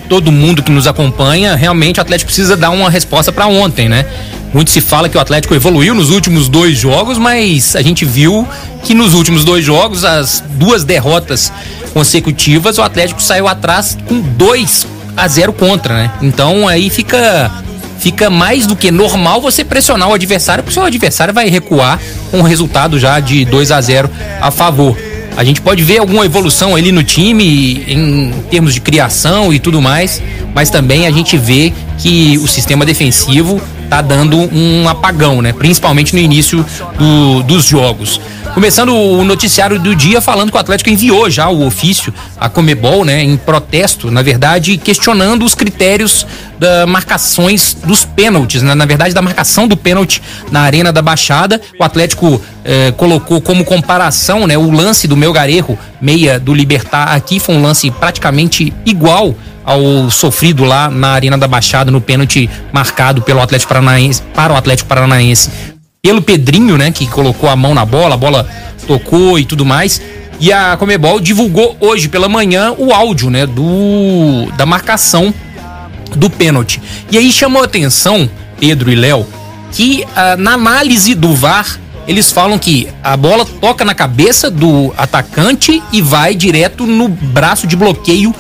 todo mundo que nos acompanha, realmente o Atlético precisa dar uma resposta para ontem, né? Muito se fala que o Atlético evoluiu nos últimos 2 jogos, mas a gente viu que nos últimos 2 jogos, as 2 derrotas consecutivas, o Atlético saiu atrás com 2-0 contra, né? Então aí fica mais do que normal você pressionar o adversário, porque o seu adversário vai recuar com o resultado já de 2-0 a favor. A gente pode ver alguma evolução ali no time em termos de criação e tudo mais, mas também a gente vê que o sistema defensivo tá dando um apagão, né? Principalmente no início dos jogos. Começando o noticiário do dia falando que o Atlético enviou já o ofício à Conmebol, né? Em protesto, na verdade, questionando os critérios das marcações dos pênaltis, né? Na verdade, da marcação do pênalti na Arena da Baixada. O Atlético colocou como comparação, né? O lance do Melgarejo, meia do Libertad aqui, foi um lance praticamente igual ao sofrido lá na Arena da Baixada, no pênalti marcado pelo Atlético Paranaense, para o Atlético Paranaense, pelo Pedrinho, né, que colocou a mão na bola, a bola tocou e tudo mais. E a Conmebol divulgou hoje pela manhã o áudio, né, da marcação do pênalti. E aí chamou a atenção, Pedro e Léo, que na análise do VAR, eles falam que a bola toca na cabeça do atacante e vai direto no braço de bloqueio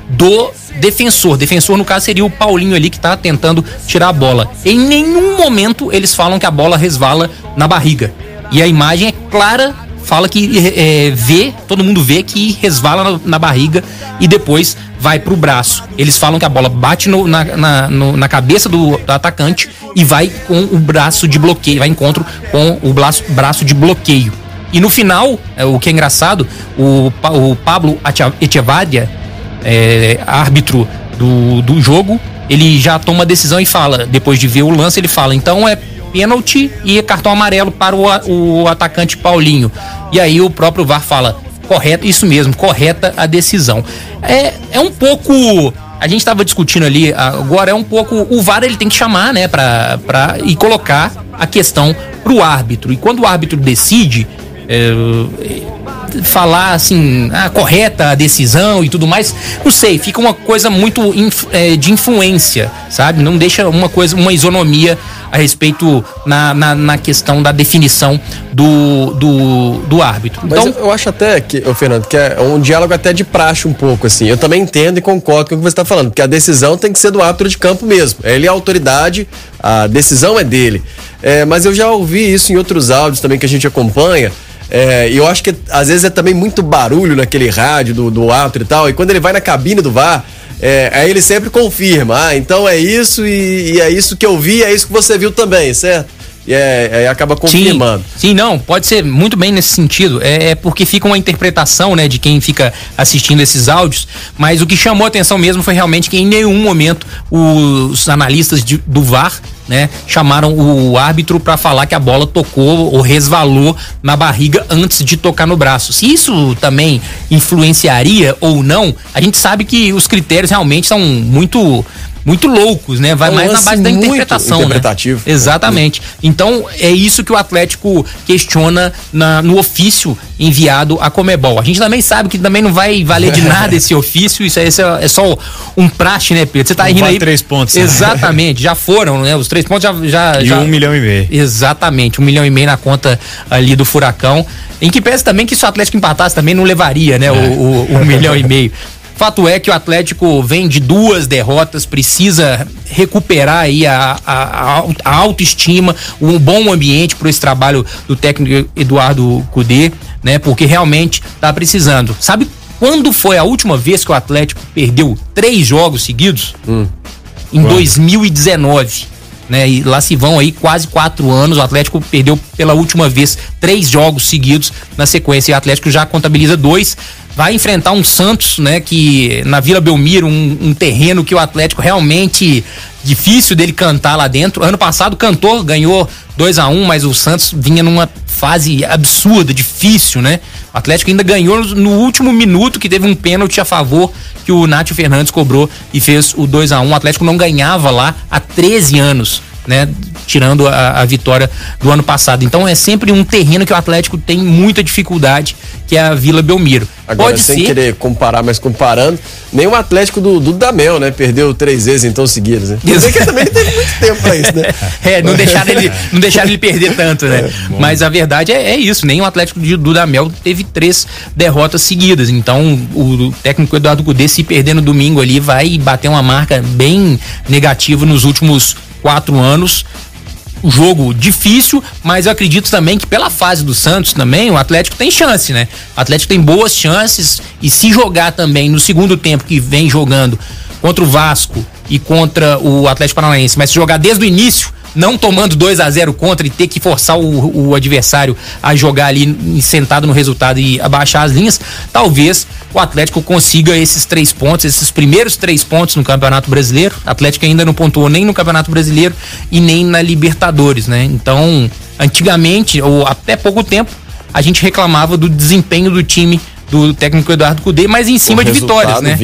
do defensor. Defensor, no caso, seria o Paulinho ali, que tá tentando tirar a bola. Em nenhum momento eles falam que a bola resvala na barriga. E a imagem é clara, fala que todo mundo vê que resvala na barriga e depois vai pro braço. Eles falam que a bola bate na cabeça do atacante e vai com o braço de bloqueio, vai em encontro com o braço de bloqueio. E no final, o que é engraçado, o Pablo Echevarria, árbitro do jogo, ele já toma a decisão e fala, depois de ver o lance, ele fala, então é pênalti e cartão amarelo para o atacante Paulinho. E aí o próprio VAR fala, correto, isso mesmo, correta a decisão. É um pouco, a gente estava discutindo ali, agora é um pouco, o VAR ele tem que chamar, né, e colocar a questão pro árbitro, e quando o árbitro decide falar assim, correta a decisão e tudo mais, não sei, fica uma coisa muito de influência, sabe? Não deixa uma isonomia a respeito na questão da definição do árbitro. Mas então, eu acho até que, Fernando, que é um diálogo até de praxe um pouco, assim. Eu também entendo e concordo com o que você está falando, porque a decisão tem que ser do árbitro de campo mesmo. Ele é a autoridade, a decisão é dele. Mas eu já ouvi isso em outros áudios também que a gente acompanha. E eu acho que às vezes é também muito barulho naquele rádio do árbitro e tal, e quando ele vai na cabine do VAR, aí ele sempre confirma, então é isso e é isso que eu vi, é isso que você viu também, certo? E aí acaba confirmando. Sim, não, pode ser muito bem nesse sentido, porque fica uma interpretação, né, de quem fica assistindo esses áudios, mas o que chamou a atenção mesmo foi realmente que em nenhum momento os analistas do VAR, né, chamaram o árbitro para falar que a bola tocou ou resvalou na barriga antes de tocar no braço. Se isso também influenciaria ou não, a gente sabe que os critérios realmente são muito loucos, né? Vai mais na base da interpretação, interpretativo, né? Exatamente. Então, é isso que o Atlético questiona no ofício enviado à Conmebol. A gente também sabe que também não vai valer de nada esse ofício, isso é só um praxe, né, Pedro? Você tá rindo aí. 3 pontos. Exatamente, já foram, né? Os 3 pontos já... E 1,5 milhão. Exatamente, 1,5 milhão na conta ali do Furacão. Em que pese também que se o Atlético empatasse também não levaria, né? O 1,5 milhão. Fato é que o Atlético vem de 2 derrotas, precisa recuperar aí a autoestima, um bom ambiente para esse trabalho do técnico Eduardo Cudê, né? Porque realmente tá precisando. Sabe quando foi a última vez que o Atlético perdeu 3 jogos seguidos? Em 2019. Né, e lá se vão aí quase 4 anos, o Atlético perdeu pela última vez 3 jogos seguidos na sequência, e o Atlético já contabiliza 2, vai enfrentar um Santos, né, que na Vila Belmiro, um terreno que o Atlético realmente difícil dele cantar lá dentro. Ano passado cantou, ganhou 2-1, mas o Santos vinha numa fase absurda, difícil, né? O Atlético ainda ganhou no último minuto, que teve um pênalti a favor que o Nátio Fernandes cobrou e fez o 2-1. O Atlético não ganhava lá há 13 anos né? Tirando a vitória do ano passado. Então é sempre um terreno que o Atlético tem muita dificuldade, que é a Vila Belmiro. Agora, sem querer comparar, mas comparando, nem o Atlético do Dudamel, né? Perdeu 3 vezes então seguidas, né? Isso que também teve muito tempo pra isso, né? Não deixaram ele perder tanto, né? Mas a verdade é isso, nem o Atlético do Dudamel teve 3 derrotas seguidas. Então o técnico Eduardo Cudê, se perder no domingo ali, vai bater uma marca bem negativa nos últimos 4 anos. Um jogo difícil, mas eu acredito também que pela fase do Santos também, o Atlético tem chance, né? O Atlético tem boas chances, e se jogar também no segundo tempo que vem jogando contra o Vasco e contra o Atlético Paranaense, mas se jogar desde o início, não tomando 2-0 contra e ter que forçar o adversário a jogar ali sentado no resultado e abaixar as linhas, talvez o Atlético consiga esses 3 pontos, esses primeiros 3 pontos no Campeonato Brasileiro. O Atlético ainda não pontuou nem no Campeonato Brasileiro e nem na Libertadores, né? Então, antigamente, ou até pouco tempo, a gente reclamava do desempenho do time do técnico Eduardo Cudê, mas em cima de vitórias, né?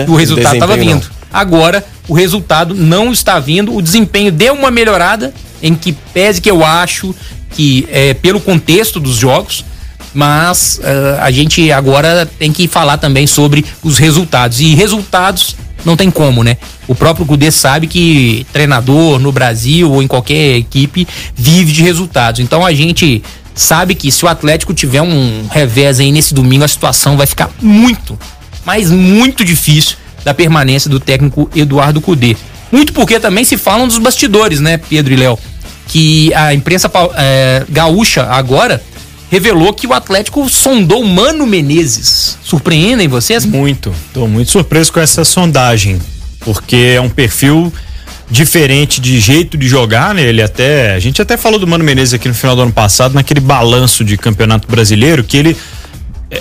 O resultado estava vindo. Agora, o resultado não está vindo, o desempenho deu uma melhorada, em que pese que eu acho que é pelo contexto dos jogos, mas a gente agora tem que falar também sobre os resultados, e resultados não tem como, né? O próprio Cudê sabe que treinador no Brasil ou em qualquer equipe vive de resultados, então a gente sabe que se o Atlético tiver um revés aí nesse domingo, a situação vai ficar muito, mas muito difícil da permanência do técnico Eduardo Cudê. Muito porque também se falam dos bastidores, né, Pedro e Léo? Que a imprensa gaúcha agora revelou que o Atlético sondou Mano Menezes. Surpreendem vocês? Muito. Tô muito surpreso com essa sondagem, porque é um perfil diferente de jeito de jogar, né? A gente até falou do Mano Menezes aqui no final do ano passado, naquele balanço de Campeonato Brasileiro, que ele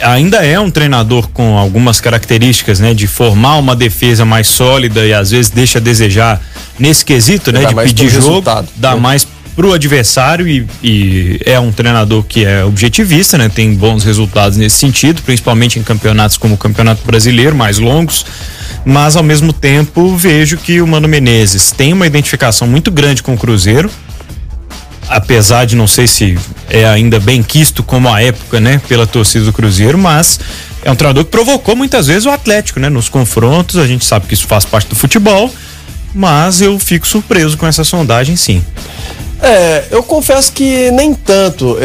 ainda é um treinador com algumas características, né, de formar uma defesa mais sólida e às vezes deixa a desejar nesse quesito, né, de pedir jogo, dá mais pro adversário, e é um treinador que é objetivista, né, tem bons resultados nesse sentido, principalmente em campeonatos como o Campeonato Brasileiro, mais longos, mas ao mesmo tempo vejo que o Mano Menezes tem uma identificação muito grande com o Cruzeiro, apesar de não sei se é ainda bem quisto como a época, né, pela torcida do Cruzeiro, mas é um treinador que provocou muitas vezes o Atlético, né, nos confrontos. A gente sabe que isso faz parte do futebol, mas eu fico surpreso com essa sondagem, sim. Eu confesso que nem tanto.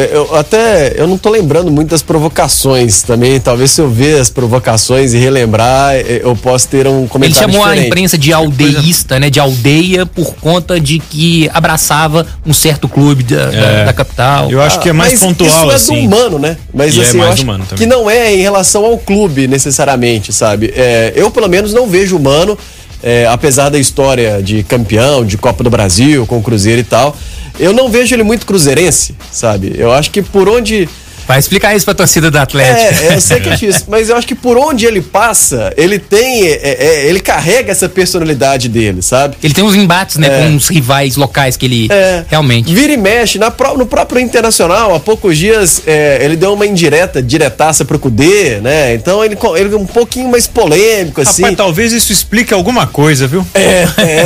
Eu não tô lembrando muito das provocações também. Talvez se eu ver as provocações e relembrar, eu posso ter um comentário Ele chamou diferente. A imprensa de aldeísta, né? De aldeia, por conta de que abraçava um certo clube da capital. Eu acho que é mais pontual, isso é do humano, né? Mas assim, eu acho que não é em relação ao clube necessariamente, sabe? Eu pelo menos não vejo o Mano, apesar da história de campeão, de Copa do Brasil, com o Cruzeiro e tal, eu não vejo ele muito cruzeirense, sabe? Eu acho que por onde... Vai explicar isso pra torcida do Atlético. Eu sei que é difícil, mas eu acho que por onde ele passa, ele tem, ele carrega essa personalidade dele, sabe? Ele tem uns embates, né, com os rivais locais que ele realmente... Vira e mexe, no próprio Internacional, há poucos dias, ele deu uma diretaça pro Cudê, né? Então ele é um pouquinho mais polêmico, assim. Rapaz, talvez isso explique alguma coisa, viu?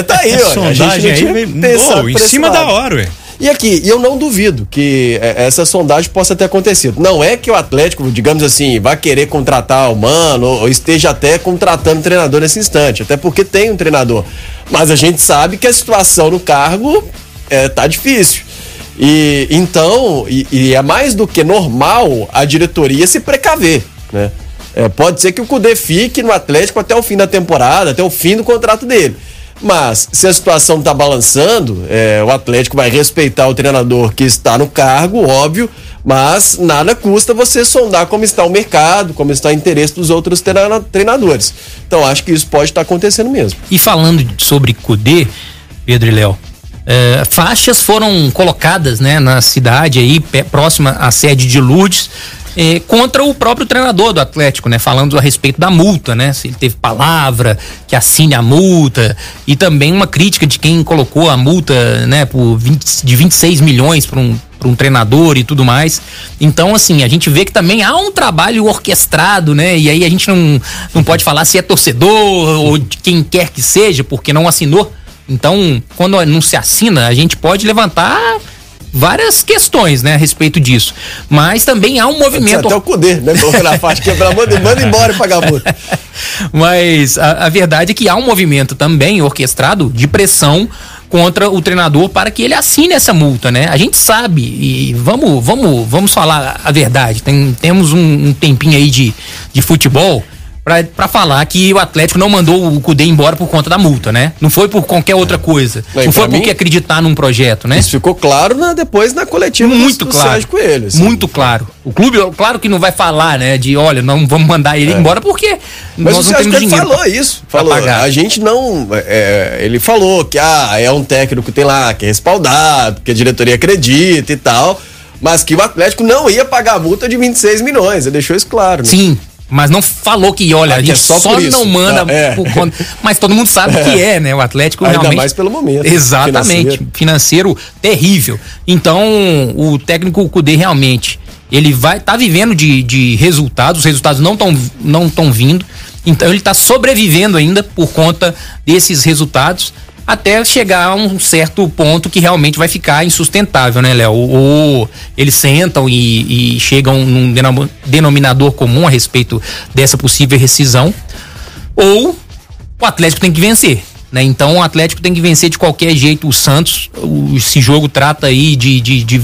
Tá aí, ó. Sondagem aí, em cima da hora, ué. E aqui, eu não duvido que essa sondagem possa ter acontecido. Não é que o Atlético, digamos assim, vai querer contratar o Mano ou esteja até contratando treinador nesse instante, até porque tem um treinador. Mas a gente sabe que a situação no cargo tá difícil. E então, é mais do que normal a diretoria se precaver, né? Pode ser que o Cudê fique no Atlético até o fim da temporada, até o fim do contrato dele. Mas, se a situação está balançando, o Atlético vai respeitar o treinador que está no cargo, óbvio, mas nada custa você sondar como está o mercado, como está o interesse dos outros treinadores. Então, acho que isso pode estar acontecendo mesmo. E falando sobre Cudê, Pedro e Léo, faixas foram colocadas, né, na cidade aí, próxima à sede de Lourdes, contra o próprio treinador do Atlético, né? Falando a respeito da multa, né? Se ele teve palavra, que assine a multa, e também uma crítica de quem colocou a multa, né? De 26 milhões para um treinador e tudo mais. Então, assim, a gente vê que também há um trabalho orquestrado, né? E aí a gente não pode falar se é torcedor ou de quem quer que seja, porque não assinou Então, quando não se assina, a gente pode levantar várias questões, né, a respeito disso. Mas também há um movimento... Até o Cudê, né? Colocou na faixa, quebrar, manda embora e pagar a multa. Mas a verdade é que há um movimento também orquestrado de pressão contra o treinador para que ele assine essa multa, né? A gente sabe, e vamos falar a verdade, temos um tempinho aí de futebol pra falar que o Atlético não mandou o Cudê embora por conta da multa, né? Não foi por qualquer outra coisa. Não foi porque acreditar num projeto, né? Isso ficou claro depois na coletiva do Sérgio Coelho. Assim. Muito claro. O clube, claro que não vai falar, né? De, olha, não vamos mandar ele embora porque mas nós o não temos dinheiro. Falou isso. Falou, a gente não... ele falou que é um técnico que tem lá, que é respaldado, que a diretoria acredita e tal, mas que o Atlético não ia pagar a multa de 26 milhões. Ele deixou isso claro, né? Sim. Mas não falou que, olha, a gente só não manda por conta. Mas todo mundo sabe que né? O Atlético ainda realmente. Mais pelo momento. Exatamente. Financeiro terrível. Então, o técnico Cudê realmente, ele tá vivendo de resultados, os resultados não estão vindo. Então, ele tá sobrevivendo ainda por conta desses resultados, até chegar a um certo ponto que realmente vai ficar insustentável, né, Léo? Ou eles sentam e chegam num denominador comum a respeito dessa possível rescisão, ou o Atlético tem que vencer, né? Então o Atlético tem que vencer de qualquer jeito o Santos. Esse jogo trata aí de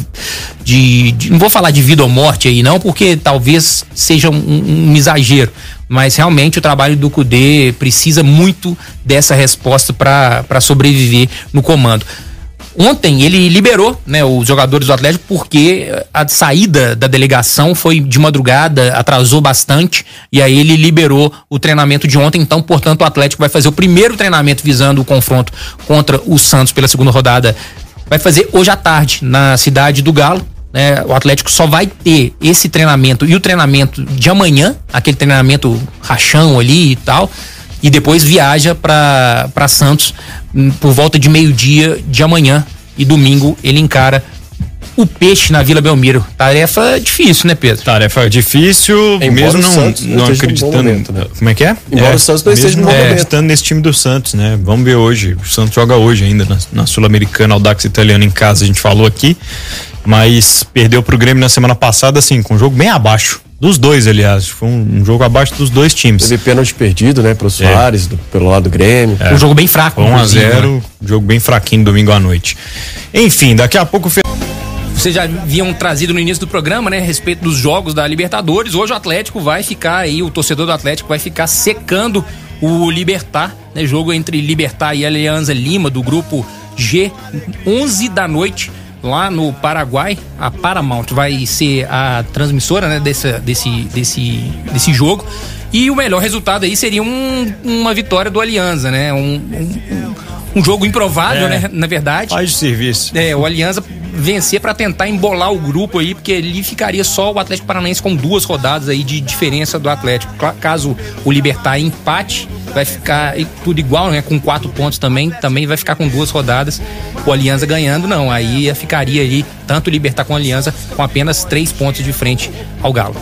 não vou falar de vida ou morte aí não, porque talvez seja um exagero, mas realmente o trabalho do Cudê precisa muito dessa resposta para sobreviver no comando. Ontem ele liberou, né, os jogadores do Atlético porque a saída da delegação foi de madrugada, atrasou bastante, e aí ele liberou o treinamento de ontem. Então, portanto, o Atlético vai fazer o primeiro treinamento visando o confronto contra o Santos pela segunda rodada. Vai fazer hoje à tarde na Cidade do Galo. O Atlético só vai ter esse treinamento e o treinamento de amanhã, aquele treinamento rachão ali e tal, e depois viaja para Santos por volta de meio-dia de amanhã, e domingo ele encara o Peixe na Vila Belmiro. Tarefa difícil, né, Pedro? Tarefa difícil, embora mesmo não acreditando. Momento, né? Como é que é? Embora o Santos não esteja no momento. Acreditando nesse time do Santos, né? Vamos ver hoje. O Santos joga hoje ainda na Sul-Americana, Audax Italiano em casa, a gente falou aqui. Mas perdeu pro Grêmio na semana passada, assim, com um jogo bem abaixo. Dos dois, aliás. Foi um jogo abaixo dos dois times. Teve pênalti perdido, né, pro Soares, pelo lado do Grêmio. Um jogo bem fraco. 1-0, jogo bem fraquinho domingo à noite. Enfim, daqui a pouco... Vocês já haviam trazido no início do programa, né, a respeito dos jogos da Libertadores. Hoje o Atlético vai ficar aí, o torcedor do Atlético vai ficar secando o Libertad, né, jogo entre Libertad e Alianza Lima, do grupo G, 11 da noite. Lá no Paraguai, a Paramount vai ser a transmissora, né, desse jogo. E o melhor resultado aí seria uma vitória do Alianza, né? Um jogo improvável, né? Na verdade. Faz de serviço. O Alianza vencer para tentar embolar o grupo aí, porque ali ficaria só o Atlético Paranaense com 2 rodadas aí de diferença do Atlético. Caso o Libertad empate, vai ficar tudo igual, né? Com 4 pontos também vai ficar com 2 rodadas. O Alianza ganhando, não. Aí ficaria aí tanto o Libertad como o Alianza com apenas 3 pontos de frente ao Galo.